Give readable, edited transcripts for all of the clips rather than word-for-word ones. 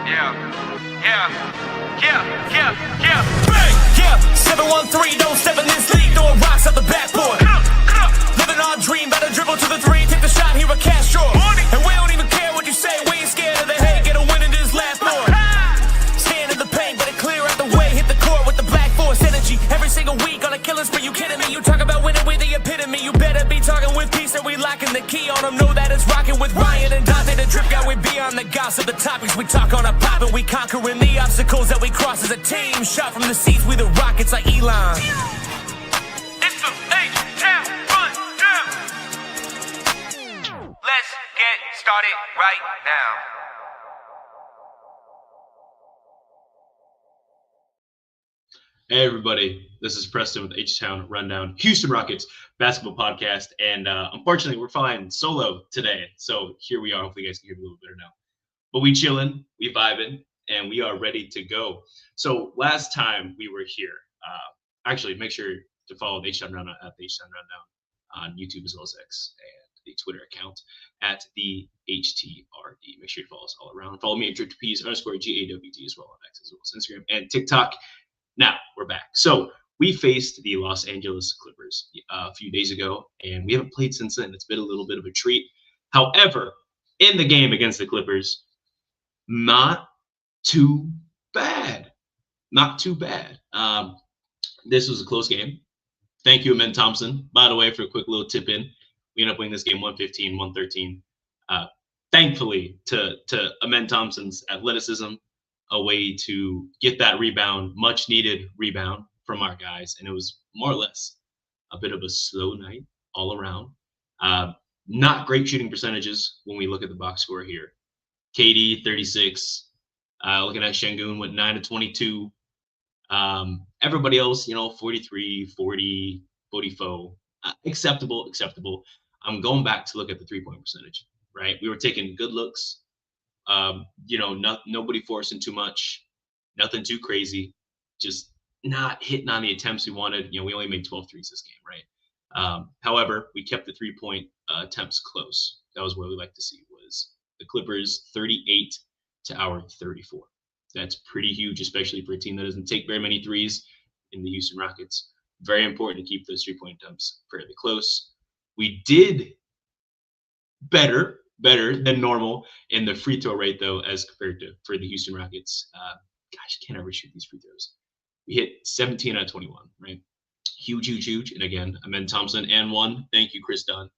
Bang! Yeah, 7-1-3, don't step in this league, throwing rocks out the backboard. Living our dream, better dribble to the three, take the shot, here a cash draw. And we don't even care what you say, we ain't scared of the hate, get a win in this last board. Stand in the paint, better clear out the way, hit the court with the black force energy. Every single week on a killing spree, you kidding me? You talk about winning with the epitome, you better be talking with peace and we locking the key on them. Know that it's rocking with Ryan and Donte, the drip guy, we beyond the gossip, the topics we talk on a pop and we conquering the obstacles that we cross as a team. Shot from the seats, we the Rockets like Elon. It's the H-Town run down. Let's get started right now. Hey everybody, this is Preston with H-Town Rundown, Houston Rockets basketball podcast, and unfortunately we're flying solo today, so here we are. Hopefully you guys can hear me a little better now. But we chilling, we vibing, and we are ready to go. So last time we were here, actually make sure to follow the H-Town Rundown at the H-Town Rundown on YouTube as well as X, and the Twitter account at the HTRD. Make sure you follow us all around. Follow me at _GAWD as well on X as well as Instagram and TikTok. Now we're back. So we faced the Los Angeles Clippers a few days ago, and we haven't played since then. It's been a little bit of a treat. However, in the game against the Clippers, not too bad. Not too bad. This was a close game. Thank you, Amen Thompson, by the way, for a quick little tip in. We ended up winning this game 115-113. Thankfully, to Amen Thompson's athleticism, a way to get that rebound, much needed rebound from our guys. And it was more or less a bit of a slow night all around. Not great shooting percentages when we look at the box score here. KD 36, looking at Şengün went 9-22. Everybody else, 43, 40, 44, acceptable. I'm going back to look at the 3-point percentage, right? We were taking good looks. Nobody forcing too much, nothing too crazy, just not hitting on the attempts we wanted. We only made 12 threes this game, right? However, we kept the 3-point attempts close. That was what we like to see, was the Clippers 38 to our 34. That's pretty huge, especially for a team that doesn't take very many threes in the Houston Rockets. Very important to keep those 3-point attempts fairly close. We did better than normal in the free throw rate, though, as compared to for the Houston Rockets. Gosh, can't ever shoot these free throws. We hit 17 out of 21, right? Huge. And again, Amen Thompson and one. Thank you, Chris Dunn.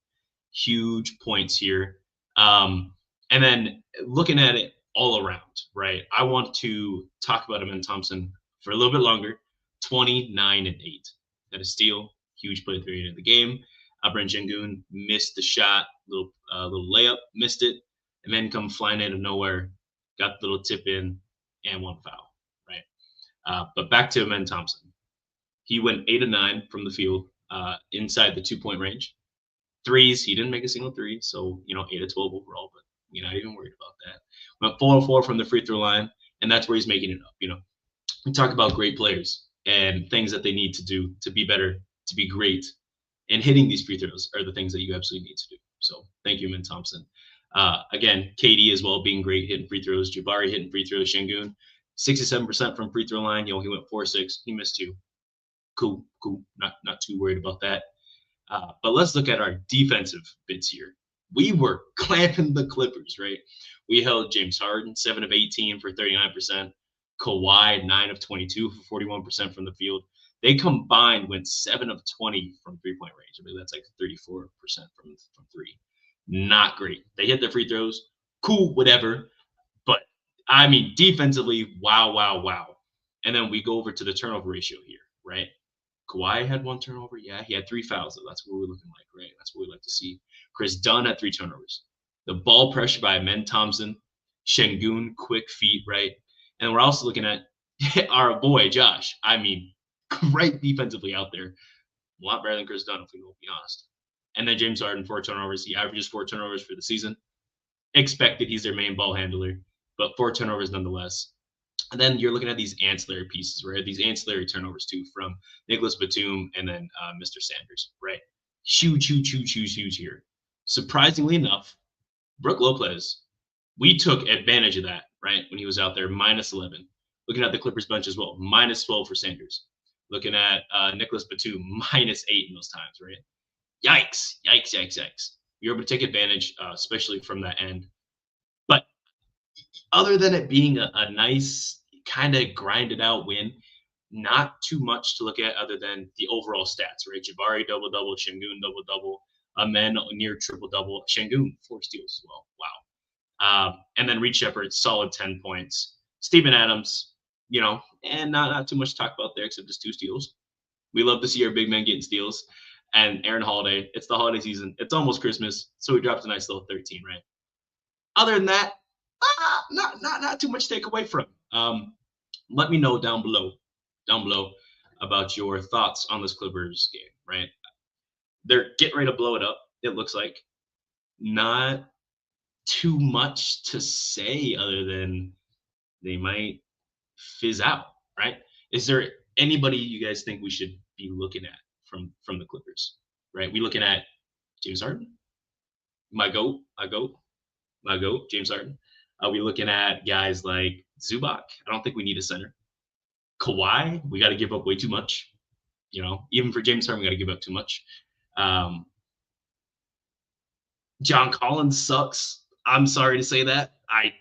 Huge points here. And then looking at it all around, right? I want to talk about Amen Thompson for a little bit longer. 29-8. Had a steal. Huge play at the end of the game. Brent Şengün missed the shot, little layup, missed it, and then come flying out of nowhere, got the little tip in, and one foul, right? But back to Amen Thompson. He went 8 of 9 from the field, inside the 2-point range. Threes, he didn't make a single three, so 8 of 12 overall, but we're not even worried about that. Went 4 of 4 from the free throw line, and that's where he's making it up. We talk about great players and things that they need to do to be better, to be great. And hitting these free throws are the things that you absolutely need to do. So thank you, Amen Thompson. Again, KD as well, being great hitting free throws. Jabari hitting free throws. Şengün, 67% from free throw line. He went 4-6. He missed 2. Cool. Not too worried about that. But let's look at our defensive bits here. We were clamping the Clippers, right? We held James Harden 7 of 18 for 39%. Kawhi 9 of 22 for 41% from the field. They combined went 7 of 20 from 3-point range. I mean, that's like 34% from 3. Not great. They hit their free throws. Cool, whatever. But, I mean, defensively, wow. And then we go over to the turnover ratio here, right? Kawhi had 1 turnover. Yeah, he had 3 fouls. So that's what we're looking like, right? That's what we like to see. Chris Dunn had 3 turnovers. The ball pressure by Amen Thompson. Şengün, quick feet, right? And we're also looking at our boy, Josh. I mean, great defensively out there. A lot better than Chris Dunn, if we will be honest. And then James Harden, 4 turnovers. He averages 4 turnovers for the season. Expected, he's their main ball handler, but 4 turnovers nonetheless. And then you're looking at these ancillary pieces, right? These ancillary turnovers too from Nicholas Batum and then Mr. Sanders, right? Huge here. Surprisingly enough, Brook Lopez, we took advantage of that, right? When he was out there, minus 11. Looking at the Clippers bench as well, minus 12 for Sanders. Looking at Nicholas Batum, minus 8 in those times, right? Yikes, yikes, yikes, yikes. You're able to take advantage, especially from that end. But other than it being a nice kind of grinded out win, not too much to look at other than the overall stats, right? Jabari double double, Şengün double double, Amen near triple double, Şengün 4 steals as well. Wow. And then Reed Shepard, solid 10 points. Steven Adams, and not too much to talk about there except just 2 steals. We love to see our big men getting steals. And Aaron Holiday, it's the holiday season. It's almost Christmas, so he dropped a nice little 13, right? Other than that, not too much to take away from. Let me know down below about your thoughts on this Clippers game, right? They're getting ready to blow it up, it looks like. Not too much to say other than they might fizz out, right? Is there anybody you guys think we should be looking at from the Clippers, right? We looking at James Harden, my goat, James Harden. Are we looking at guys like Zubac? I don't think we need a center. Kawhi, we got to give up way too much. Even for James Harden, we got to give up too much. John Collins sucks. I'm sorry to say that. I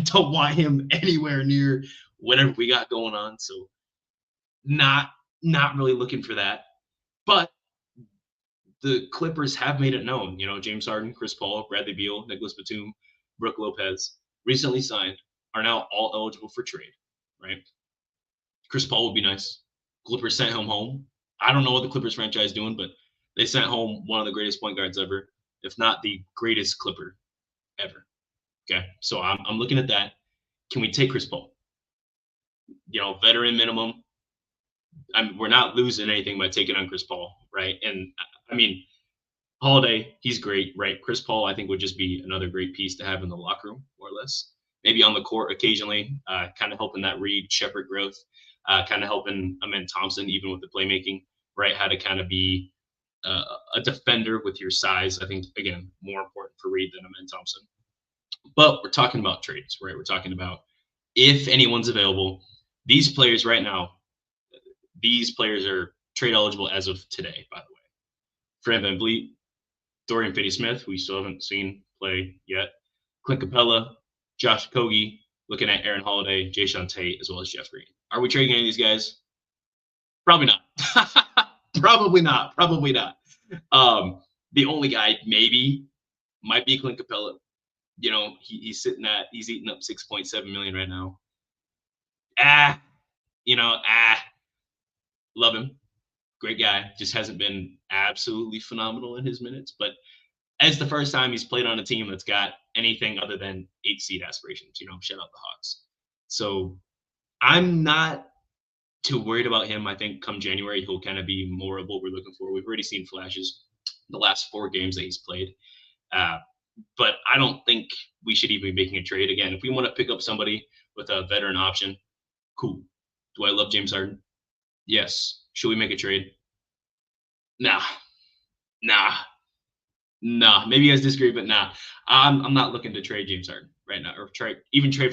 don't want him anywhere near whatever we got going on. So not really looking for that. But the Clippers have made it known. James Harden, Chris Paul, Bradley Beal, Nicholas Batum, Brook Lopez, recently signed, are now all eligible for trade, right? Chris Paul would be nice. Clippers sent him home. I don't know what the Clippers franchise is doing, but they sent home one of the greatest point guards ever, if not the greatest Clipper ever. Okay, so I'm looking at that. Can we take Chris Paul? Veteran minimum. We're not losing anything by taking on Chris Paul, right? And I mean, Holiday, he's great, right? Chris Paul, I think, would just be another great piece to have in the locker room, more or less. Maybe on the court occasionally, kind of helping that Reed Shepard growth, kind of helping Amen Thompson, even with the playmaking, right? How to kind of be a defender with your size. I think, again, more important for Reed than Amen Thompson. But we're talking about trades, right? We're talking about if anyone's available. These players right now, these players are trade eligible as of today, by the way. Fran VanVleet, Dorian Finney-Smith, who we still haven't seen play yet. Clint Capella, Josh Okogie, looking at Aaron Holiday, Jae'Sean Tate, as well as Jeff Green. Are we trading any of these guys? Probably not. Probably not. The only guy maybe might be Clint Capella. He's eating up $6.7 million right now. Love him. Great guy. Just hasn't been absolutely phenomenal in his minutes. But as the first time he's played on a team that's got anything other than 8 seed aspirations, shout out the Hawks. So I'm not too worried about him. I think come January, he'll kind of be more of what we're looking for. We've already seen flashes the last 4 games that he's played. But I don't think we should even be making a trade. Again, if we want to pick up somebody with a veteran option, cool. Do I love James Harden? Yes. Should we make a trade? Nah. Maybe you guys disagree, but nah. I'm not looking to trade James Harden right now, or trade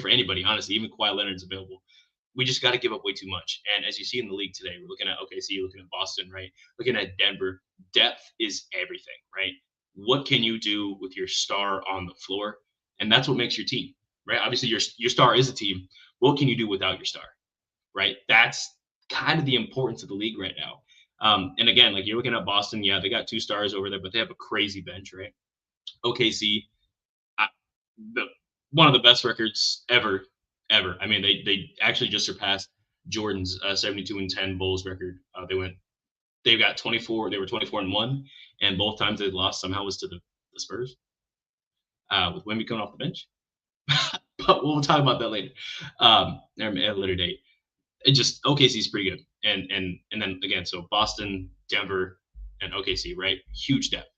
for anybody, honestly. Even Kawhi Leonard's available. We just got to give up way too much. And as you see in the league today, we're looking at OKC, looking at Boston, right? Looking at Denver. Depth is everything, right? What can you do with your star on the floor? And that's what makes your team, right? Obviously, your star is a team. What can you do without your star, right? That's kind of the importance of the league right now. And again, like you're looking at Boston, yeah, they got 2 stars over there, but they have a crazy bench, right? OKC, one of the best records ever. I mean, they actually just surpassed Jordan's 72-10 Bulls record. They've got 24. They were 24-1, and both times they lost somehow was to the Spurs, with Wemby coming off the bench. But we'll talk about that later, at a later date. It just OKC is pretty good, and then again, so Boston, Denver, and OKC, right? Huge depth.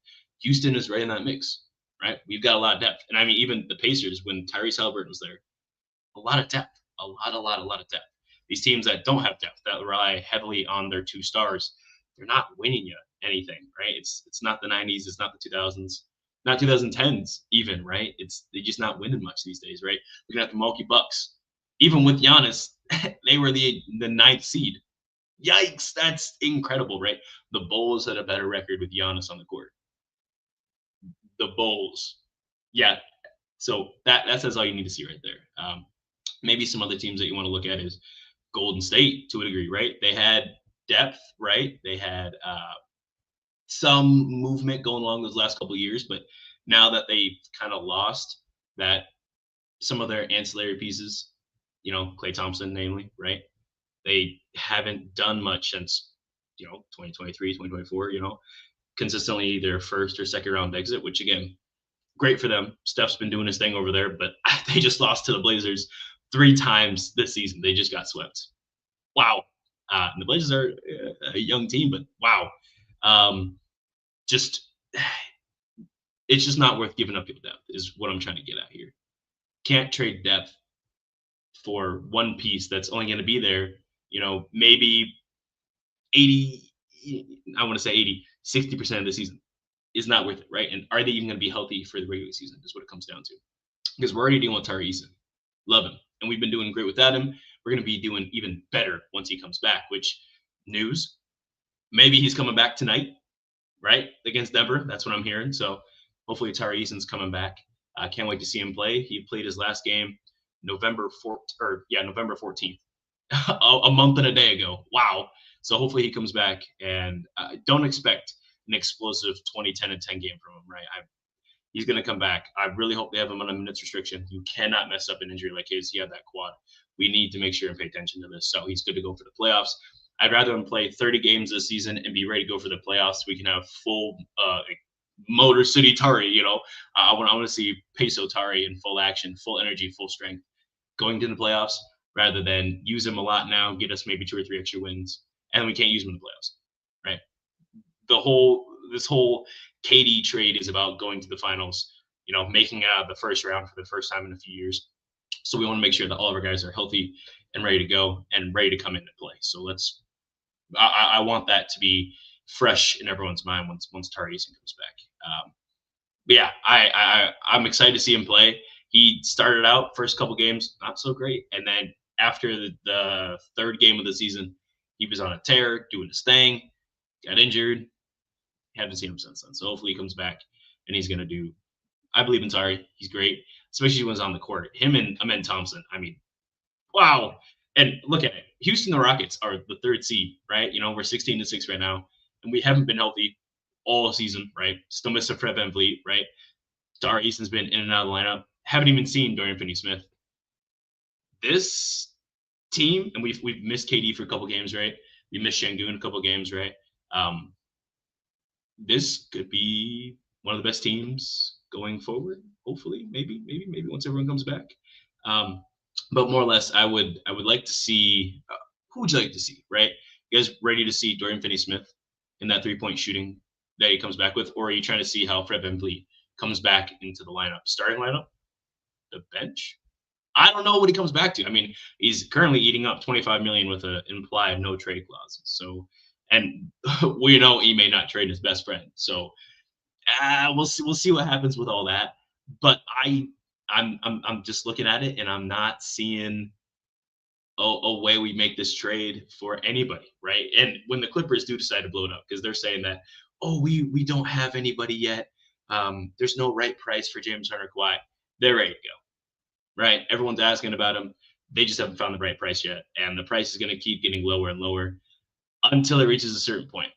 Houston is right in that mix, right? We've got a lot of depth, and I mean, even the Pacers when Tyrese Haliburton was there, a lot of depth, a lot of depth. These teams that don't have depth, that rely heavily on their 2 stars, they're not winning you anything, right? It's not the 90s, it's not the 2000s. not 2010s even, right? They're just not winning much these days, right? Looking at the Milwaukee Bucks, even with Giannis, they were the ninth seed. Yikes, that's incredible, right? The Bulls had a better record with Giannis on the court. The Bulls, yeah. So that says all you need to see right there. Maybe some other teams that you want to look at is Golden State to a degree, right? They had depth, right? They had some movement going along those last couple of years, but now that they've kind of lost that some of their ancillary pieces, Klay Thompson, namely, right? They haven't done much since 2023, 2024. Consistently their first or second round exit, which again, great for them. Steph's been doing his thing over there, but they just lost to the Blazers 3 times this season. They just got swept. Wow. And the Blazers are a young team, but wow. It's just not worth giving up your depth is what I'm trying to get at here. Can't trade depth for one piece that's only going to be there, maybe 80, I want to say 80, 60% of the season is not worth it, right? And are they even going to be healthy for the regular season is what it comes down to. Because we're already dealing with Tari Eason. Love him. And we've been doing great without him. We're going to be doing even better once he comes back, which news, maybe he's coming back tonight, right? Against Denver. That's what I'm hearing. So hopefully Tari Eason's coming back. I can't wait to see him play. He played his last game November 14th, a month and a day ago. Wow. So hopefully he comes back, and don't expect an explosive 20-10 and 10 game from him, right? He's going to come back. I really hope they have him on a minutes restriction. You cannot mess up an injury like his. He had that quad. We need to make sure and pay attention to this. So he's good to go for the playoffs. I'd rather him play 30 games this season and be ready to go for the playoffs. We can have full Motor City Tari, I want to see Peso Tari in full action, full energy, full strength going to the playoffs, rather than use him a lot now, get us maybe 2 or 3 extra wins, and we can't use him in the playoffs, right? This whole KD trade is about going to the finals, making it out of the first round for the first time in a few years. So we want to make sure that all of our guys are healthy and ready to go and ready to come into play. So I want that to be fresh in everyone's mind once Tari Eason comes back. But yeah, I'm excited to see him play. He started out first couple games not so great, and then after the third game of the season, he was on a tear, doing his thing, got injured. Haven't seen him since then. So hopefully he comes back and he's gonna do. I believe in Tari. He's great, especially when he's on the court. Him and Amen Thompson. I mean, wow. And look at it. Houston, the Rockets are the 3rd seed, right? We're 16-6 right now, and we haven't been healthy all season, right? Still missing Fred VanVleet, right? Tari Eason's been in and out of the lineup. Haven't even seen Dorian Finney-Smith. This team, and we've missed KD for a couple games, right? We missed Şengün a couple games, right? This could be one of the best teams going forward. Hopefully, maybe once everyone comes back. But more or less, I would like to see. Who would you like to see, right? You guys ready to see Dorian Finney-Smith in that 3-point shooting that he comes back with, or are you trying to see how Fred VanVleet comes back into the lineup, starting lineup, the bench? I don't know what he comes back to. I mean, he's currently eating up $25 million with an implied no trade clause. So, and we know he may not trade his best friend. So, we'll see what happens with all that. But I'm just looking at it, and I'm not seeing a way we make this trade for anybody, right? And when the Clippers do decide to blow it up, because they're saying that, we don't have anybody yet. There's no right price for James Harden or Kawhi. They're ready to go, right? Everyone's asking about him. They just haven't found the right price yet, and the price is going to keep getting lower and lower until it reaches a certain point.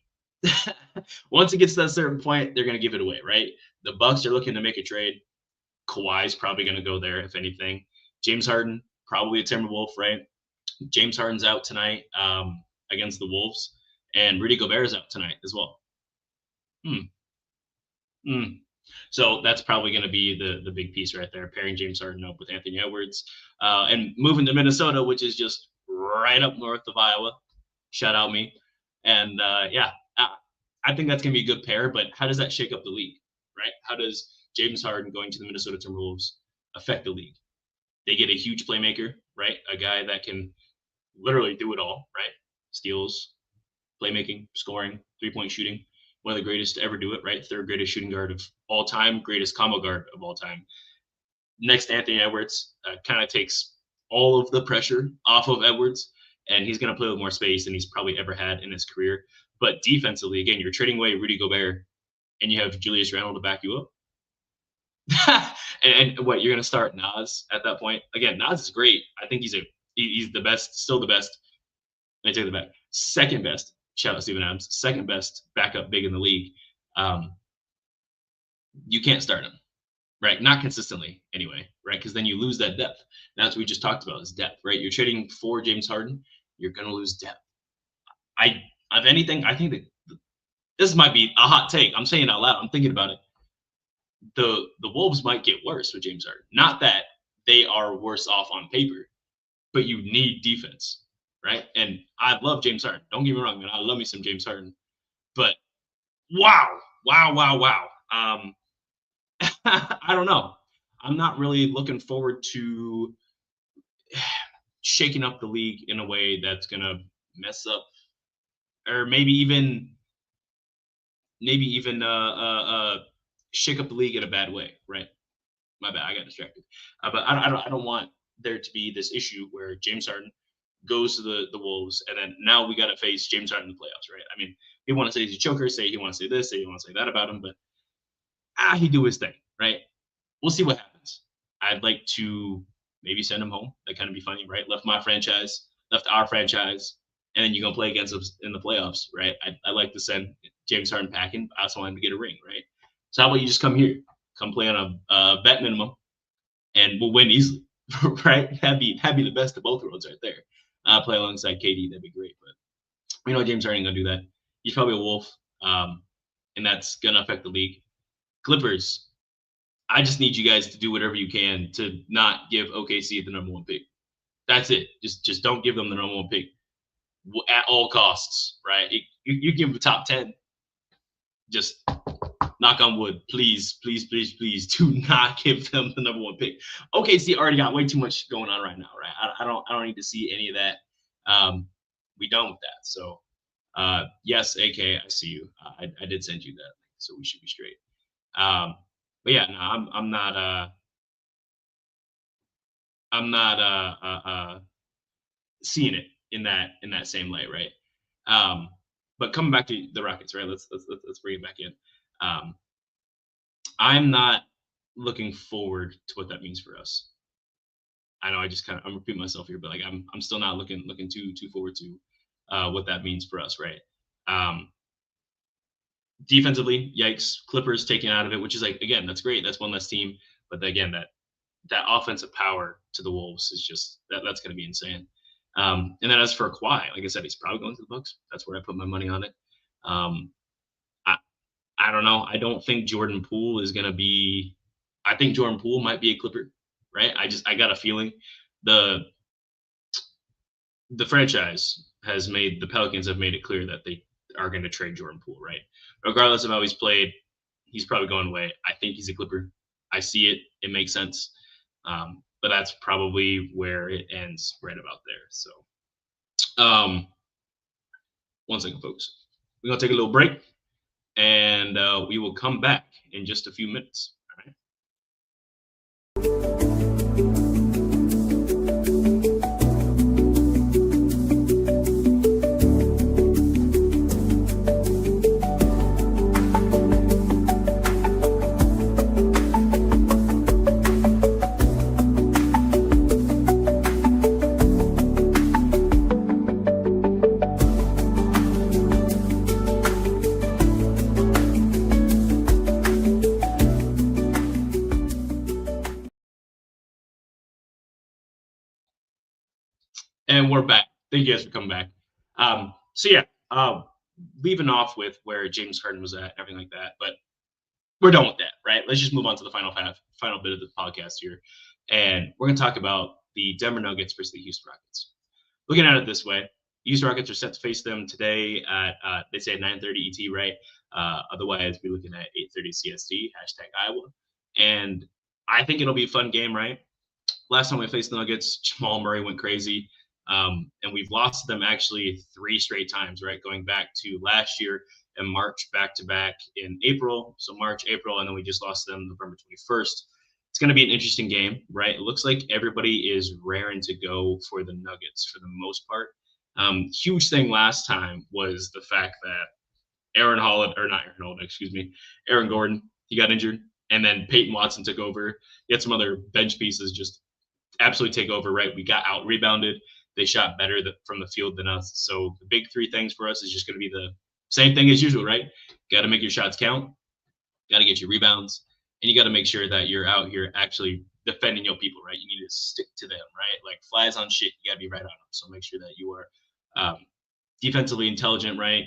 Once it gets to that certain point, they're going to give it away, right? The Bucks are looking to make a trade. Kawhi's probably going to go there, if anything. James Harden, probably a Timberwolf, right? James Harden's out tonight against the Wolves, and Rudy Gobert's out tonight as well. So that's probably going to be the big piece right there, pairing James Harden up with Anthony Edwards, and moving to Minnesota, which is just right up north of Iowa. Shout out me. And I think that's going to be a good pair, but how does that shake up the league, right? How does James Harden going to the Minnesota Timberwolves affect the league? They get a huge playmaker, right? A guy that can literally do it all, right? Steals, playmaking, scoring, 3-point shooting. one of the greatest to ever do it, right? Third greatest shooting guard of all time, greatest combo guard of all time. Next to Anthony Edwards, kind of takes all of the pressure off of Edwards, and he's going to play with more space than he's probably ever had in his career. But defensively, again, you're trading away Rudy Gobert, and you have Julius Randle to back you up. and what, you're going to start Nas at that point? Again, Nas is great. I think he's the best, still the best. Let me take it back. Second best. Shout out Steven Adams. Second best backup big in the league. You can't start him, right? Not consistently anyway, right? Because then you lose that depth. And that's what we just talked about, is depth, right? You're trading for James Harden. You're going to lose depth. If anything, I think that this might be a hot take. I'm saying it out loud. I'm thinking about it. The Wolves might get worse with James Harden. Not that they are worse off on paper, but you need defense, right? And I love James Harden. Don't get me wrong, man. I love me some James Harden. But wow. I don't know. I'm not really looking forward to shaking up the league in a way that's going to mess up, or maybe even shake up the league in a bad way, right? My bad, I got distracted. But I don't want there to be this issue where James Harden goes to the Wolves, and then now we got to face James Harden in the playoffs, right? I mean, he want to say he's a choker, say he want to say this, say he want to say that about him, but he do his thing, right? We'll see what happens. I'd like to maybe send him home. That kind of be funny, right? Left my franchise, left our franchise, and then you're going to play against us in the playoffs, right? I like to send James Harden packing. I also want him to get a ring, right? So how about you just come here, come play on a vet minimum, and we'll win easily, right? That'd be the best of both worlds right there. Play alongside KD, that'd be great. But James Harden ain't gonna do that. He's probably a Wolf, and that's gonna affect the league. Clippers, I just need you guys to do whatever you can to not give OKC the number one pick. That's it. Just don't give them the number one pick at all costs, right? You give them the top 10. Just knock on wood, please do not give them the number one pick. OKC already got way too much going on right now, right? I don't need to see any of that. We done with that. So yes, AK, I see you. I did send you that, so we should be straight. But yeah, no, I'm not seeing it in that same light, right? But coming back to the Rockets, right? Let's bring it back in. I'm not looking forward to what that means for us. I know I'm repeating myself here, but like I'm still not looking too forward to what that means for us, right? Defensively, yikes. Clippers taken out of it, which is like, again, that's great. That's one less team, but again, that offensive power to the Wolves is just that's going to be insane. And then as for Kawhi, like I said, he's probably going to the Bucks. That's where I put my money on it. I don't know. I don't think Jordan Poole is going to be. I think Jordan Poole might be a Clipper, right? I got a feeling the franchise the Pelicans have made it clear that they are going to trade Jordan Poole, right? Regardless of how he's played, he's probably going away. I think he's a Clipper. I see it. It makes sense. But that's probably where it ends, right about there. So, 1 second, folks. We're going to take a little break, and we will come back in just a few minutes. All right. And we're back. Thank you guys for coming back. So yeah, leaving off with where James Harden was at and everything like that, but we're done with that, right? Let's just move on to the final bit of the podcast here. And we're going to talk about the Denver Nuggets versus the Houston Rockets. Looking at it this way, the Houston Rockets are set to face them today at, they say at 9:30 ET, right? Otherwise, we're looking at 8:30 CST, #Iowa. And I think it'll be a fun game, right? Last time we faced the Nuggets, Jamal Murray went crazy. And we've lost them actually 3 straight times, right? Going back to last year, and March back-to-back in April. So March, April, and then we just lost them November 21st. It's going to be an interesting game, right? It looks like everybody is raring to go for the Nuggets for the most part. Huge thing last time was the fact that Aaron Gordon, he got injured, and then Peyton Watson took over. He had some other bench pieces just absolutely take over, right? We got out rebounded. They shot better from the field than us. So the big three things for us is just going to be the same thing as usual, right? Got to make your shots count, got to get your rebounds, and you got to make sure that you're out here actually defending your people, right? You need to stick to them, right? Like flies on shit, you got to be right on them. So make sure that you are defensively intelligent, right?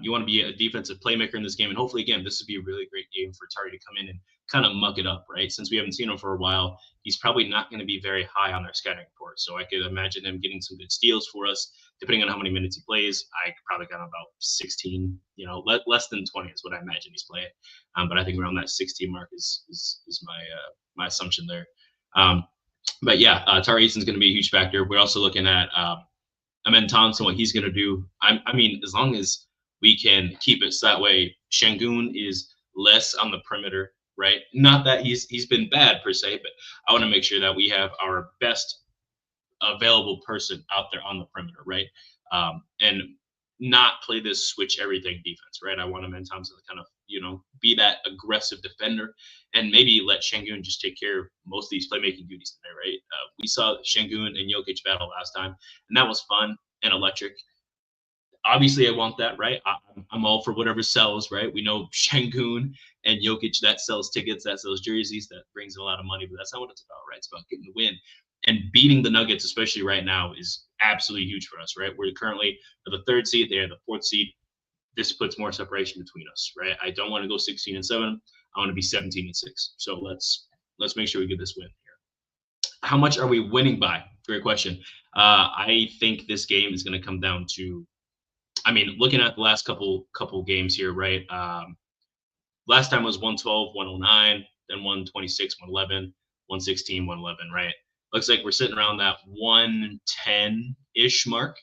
You want to be a defensive playmaker in this game. And hopefully, again, this would be a really great game for Tari to come in and kind of muck it up, right? Since we haven't seen him for a while, he's probably not going to be very high on their scouting report. So I could imagine him getting some good steals for us, depending on how many minutes he plays. I probably got about 16, less than 20 is what I imagine he's playing. But I think around that 16 mark is my assumption there. But yeah, Tari Eason's going to be a huge factor. We're also looking at Amen Thompson, what he's going to do. I mean, as long as we can keep it so that way, Şengün is less on the perimeter, right? Not that he's been bad per se, but I want to make sure that we have our best available person out there on the perimeter, right? And not play this switch everything defense, right? I want Amen Thompson to kind of, be that aggressive defender and maybe let Şengün just take care of most of these playmaking duties today, right? We saw Şengün and Jokic battle last time, and that was fun and electric. Obviously, I want that, right? I'm all for whatever sells, right? We know Şengün and Jokic, that sells tickets, that sells jerseys, that brings in a lot of money, but that's not what it's about, right? It's about getting the win. And beating the Nuggets, especially right now, is absolutely huge for us, right? We're currently the 3rd seed, they're the 4th seed. This puts more separation between us, right? I don't want to go 16-7. I want to be 17-6. So let's make sure we get this win here. How much are we winning by? Great question. I think this game is going to come down to, looking at the last couple games here, right? Last time was 112, 109, then 126, 111, 116, 111, right? Looks like we're sitting around that 110-ish mark.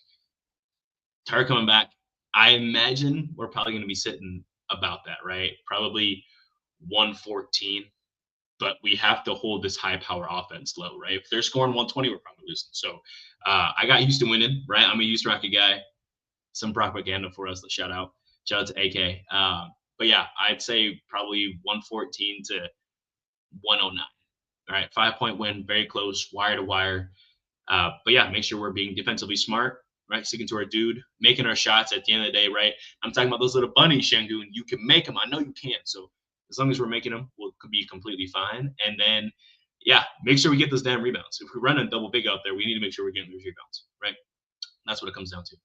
Tari coming back. I imagine we're probably going to be sitting about that, right? Probably 114, but we have to hold this high power offense low, right? If they're scoring 120, we're probably losing. So I got used to winning, right? I'm a Houston Rocket guy. Some propaganda for us. Shout out to AK. But yeah, I'd say probably 114 to 109. All right, 5-point win, very close, wire to wire. But yeah, make sure we're being defensively smart, right? Sticking to our dude, making our shots at the end of the day, right? I'm talking about those little bunnies, Şengün. You can make them. I know you can. So as long as we're making them, we'll be completely fine. And then, yeah, make sure we get those damn rebounds. If we're running double big out there, we need to make sure we're getting those rebounds, right? That's what it comes down to.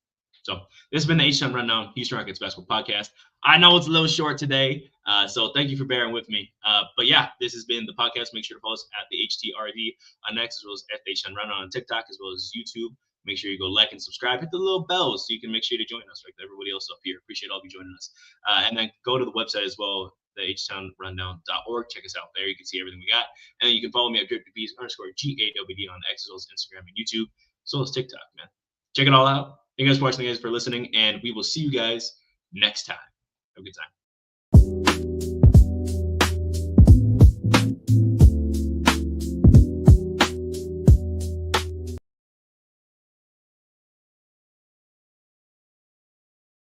So this has been the H-Town Rundown, Houston Rockets Basketball Podcast. I know it's a little short today, so thank you for bearing with me. But yeah, this has been the podcast. Make sure to follow us at the HTRD on X, as well as at the H-Town Rundown on TikTok, as well as YouTube. Make sure you go like and subscribe. Hit the little bell so you can make sure to join us, like everybody else up here. Appreciate all of you joining us. And then go to the website as well, the htownrundown.org. Check us out there. You can see everything we got. And then you can follow me at @GAWD on X, as well as Instagram and YouTube, as well as TikTok, man. Check it all out. Thank you guys for watching, thank you guys for listening, and we will see you guys next time. Have a good time.